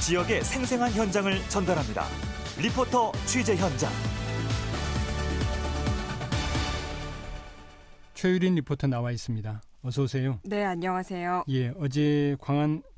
지역의 생생한 현장을 전달합니다. 리포터 취재 현장. 최유린 리포터 나와 있습니다. 어서 오세요. 네, 안녕하세요. 예, 어제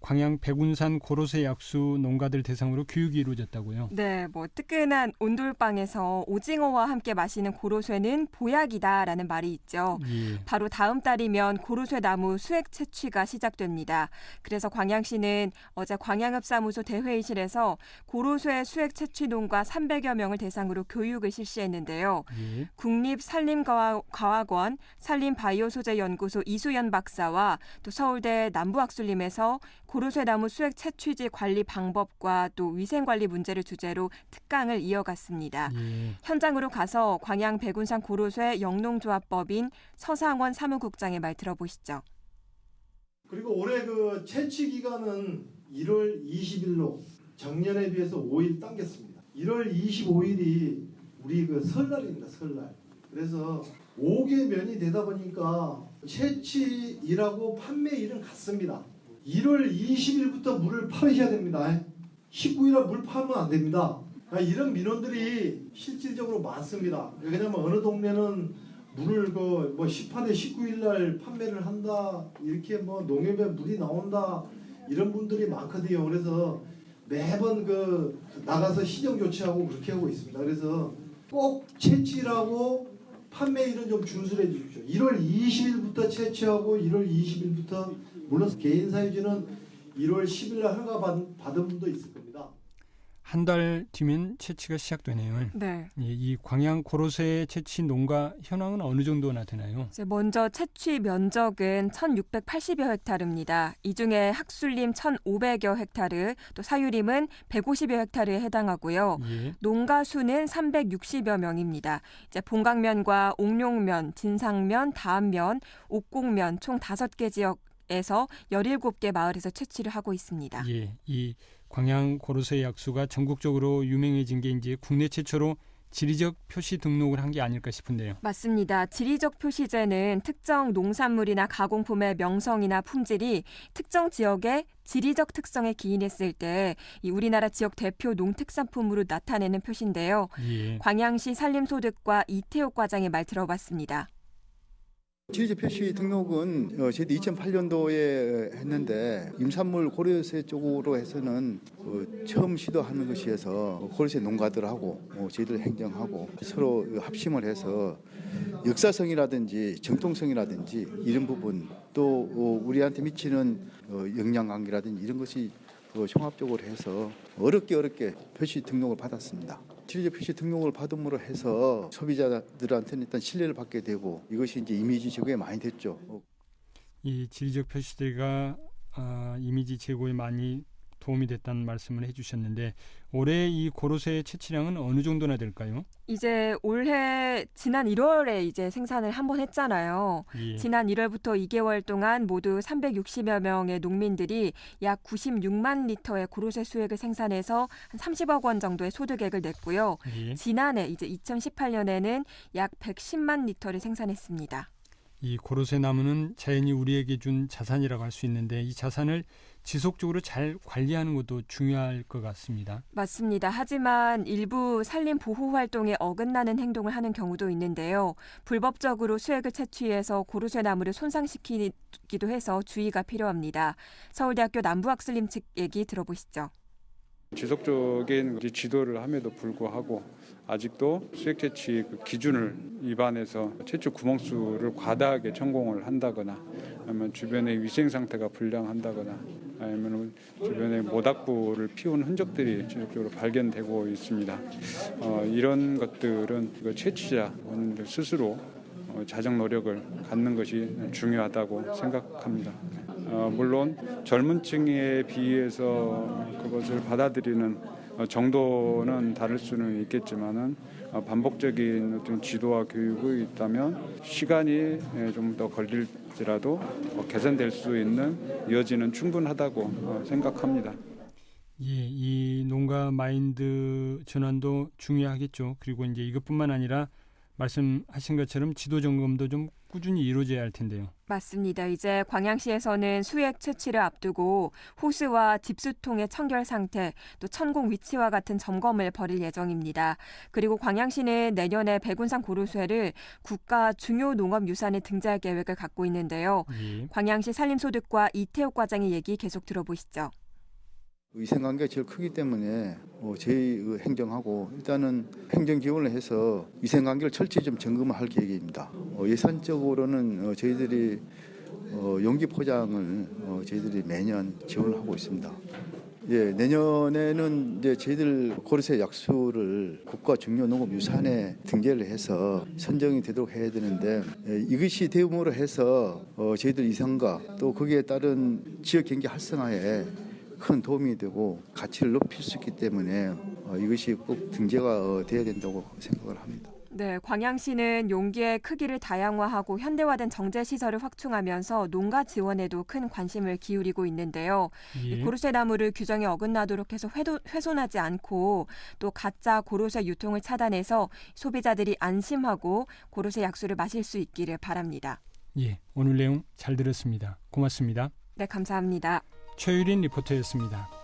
광양 백운산 고로쇠 약수 농가들 대상으로 교육이 이루어졌다고요? 네, 뜨끈한 온돌방에서 오징어와 함께 마시는 고로쇠는 보약이다라는 말이 있죠. 예. 바로 다음 달이면 고로쇠 나무 수액 채취가 시작됩니다. 그래서 광양시는 어제 광양읍사무소 대회의실에서 고로쇠 수액 채취 농가 300여 명을 대상으로 교육을 실시했는데요. 예. 국립산림과학원 산림바이오소재연구소 이수연 박사와 또 서울대 남부학술림에서 고로쇠 나무 수액 채취지 관리 방법과 또 위생관리 문제를 주제로 특강을 이어갔습니다. 예. 현장으로 가서 광양 백운산 고로쇠 영농조합법인 서상원 사무국장의 말 들어보시죠. 그리고 올해 그 채취 기간은 1월 20일로 작년에 비해서 5일 당겼습니다. 1월 25일이 우리 그 설날입니다. 설날. 그래서 5개면이 되다 보니까 채취일하고 판매일은 같습니다. 1월 20일부터 물을 팔으셔야 됩니다. 19일에 물 팔면 안 됩니다. 이런 민원들이 실질적으로 많습니다. 왜냐하면 어느 동네는 물을 18일, 19일 날 판매를 한다. 이렇게 농협에 물이 나온다. 이런 분들이 많거든요. 그래서 매번 나가서 시정 조치하고 그렇게 하고 있습니다. 그래서 꼭 채취라고 판매일은 좀 준수해 주십시오. 1월 20일부터 채취하고 1월 20일부터 물론 개인 사유지는 1월 10일 날 허가 받은 분도 있을 겁니다. 한 달 뒤면 채취가 시작되네요. 네. 예, 이 광양 고로쇠 채취 농가 현황은 어느 정도나 되나요? 먼저 채취 면적은 1,680여 헥타르입니다. 이 중에 학술림 1,500여 헥타르, 또 사유림은 150여 헥타르에 해당하고요. 예. 농가 수는 360여 명입니다. 이제 봉강면과 옥룡면, 진상면, 다암면, 옥곡면 총 5개 지역에서 17개 마을에서 채취를 하고 있습니다. 예, 이 광양 고로쇠 약수가 전국적으로 유명해진 게 이제 국내 최초로 지리적 표시 등록을 한 게 아닐까 싶은데요. 맞습니다. 지리적 표시제는 특정 농산물이나 가공품의 명성이나 품질이 특정 지역의 지리적 특성에 기인했을 때 이 우리나라 지역 대표 농특산품으로 나타내는 표시인데요. 예. 광양시 산림소득과 이태옥 과장의 말 들어봤습니다. 지리적 표시 등록은 저희도 2008년도에 했는데 임산물 고려쇠 쪽으로 해서는 처음 시도하는 것이어서 고려쇠 농가들하고 저희들 행정하고 서로 합심을 해서 역사성이라든지 정통성이라든지 이런 부분 또 우리한테 미치는 영향관계라든지 이런 것이 종합적으로 해서 어렵게 표시 등록을 받았습니다. 지리적 표시 등록을 받음으로 해서 소비자들한테는 일단 신뢰를 받게 되고 이것이 이제 이미지 제고에 많이 됐죠. 이 지리적 표시제가 이미지 제고에 많이 도움이 됐다는 말씀을 해주셨는데 올해 이 고로쇠 채취량은 어느 정도나 될까요? 이제 올해 지난 1월에 이제 생산을 한번 했잖아요. 예. 지난 1월부터 2개월 동안 모두 360여 명의 농민들이 약 96만 리터의 고로쇠 수액을 생산해서 한 30억 원 정도의 소득액을 냈고요. 예. 지난해 이제 2018년에는 약 110만 리터를 생산했습니다. 이 고로쇠 나무는 자연이 우리에게 준 자산이라고 할 수 있는데 이 자산을 지속적으로 잘 관리하는 것도 중요할 것 같습니다. 맞습니다. 하지만 일부 산림 보호 활동에 어긋나는 행동을 하는 경우도 있는데요. 불법적으로 수액을 채취해서 고로쇠 나무를 손상시키기도 해서 주의가 필요합니다. 서울대학교 남부학술림 측 얘기 들어보시죠. 지속적인 지도를 함에도 불구하고 아직도 수액 채취 기준을 위반해서 채취 구멍수를 과다하게 천공을 한다거나 아니면 주변의 위생 상태가 불량한다거나 아니면 주변에 모닥불을 피운 흔적들이 지속적으로 발견되고 있습니다. 이런 것들은 채취자 스스로 자정 노력을 갖는 것이 중요하다고 생각합니다. 물론 젊은 층에 비해서 그것을 받아들이는 정도는 다를 수는 있겠지만은 반복적인 어떤 지도와 교육이 있다면 시간이 좀 더 걸릴지라도 개선될 수 있는 여지는 충분하다고 생각합니다. 예, 이 농가 마인드 전환도 중요하겠죠. 그리고 이제 이것뿐만 아니라 말씀하신 것처럼 지도 점검도 좀 꾸준히 이루어져야 할 텐데요. 맞습니다. 이제 광양시에서는 수액 채취를 앞두고 호스와 집수통의 청결 상태, 또 천공 위치와 같은 점검을 벌일 예정입니다. 그리고 광양시는 내년에 백운산 고로쇠를 국가 중요 농업유산에 등재할 계획을 갖고 있는데요. 예. 광양시 산림소득과 이태욱 과장의 얘기 계속 들어보시죠. 위생관계가 제일 크기 때문에 저희 행정하고 일단은 행정 지원을 해서 위생관계를 철저히 좀 점검을 할 계획입니다. 예산적으로는 저희들이 용기 포장을 저희들이 매년 지원을 하고 있습니다. 예, 내년에는 이제 저희들 고로쇠 약수를 국가 중요 농업 유산에 등재를 해서 선정이 되도록 해야 되는데 이것이 대음으로 해서 저희들 이상과 또 거기에 따른 지역 경제 활성화에 큰 도움이 되고 가치를 높일 수 있기 때문에 이것이 꼭 등재가 돼야 된다고 생각을 합니다. 네, 광양시는 용기의 크기를 다양화하고 현대화된 정제시설을 확충하면서 농가 지원에도 큰 관심을 기울이고 있는데요. 예. 고로쇠 나무를 규정에 어긋나도록 해서 훼손하지 않고 또 가짜 고로쇠 유통을 차단해서 소비자들이 안심하고 고로쇠 약수를 마실 수 있기를 바랍니다. 예, 오늘 내용 잘 들었습니다. 고맙습니다. 네, 감사합니다. 최유린 리포터였습니다.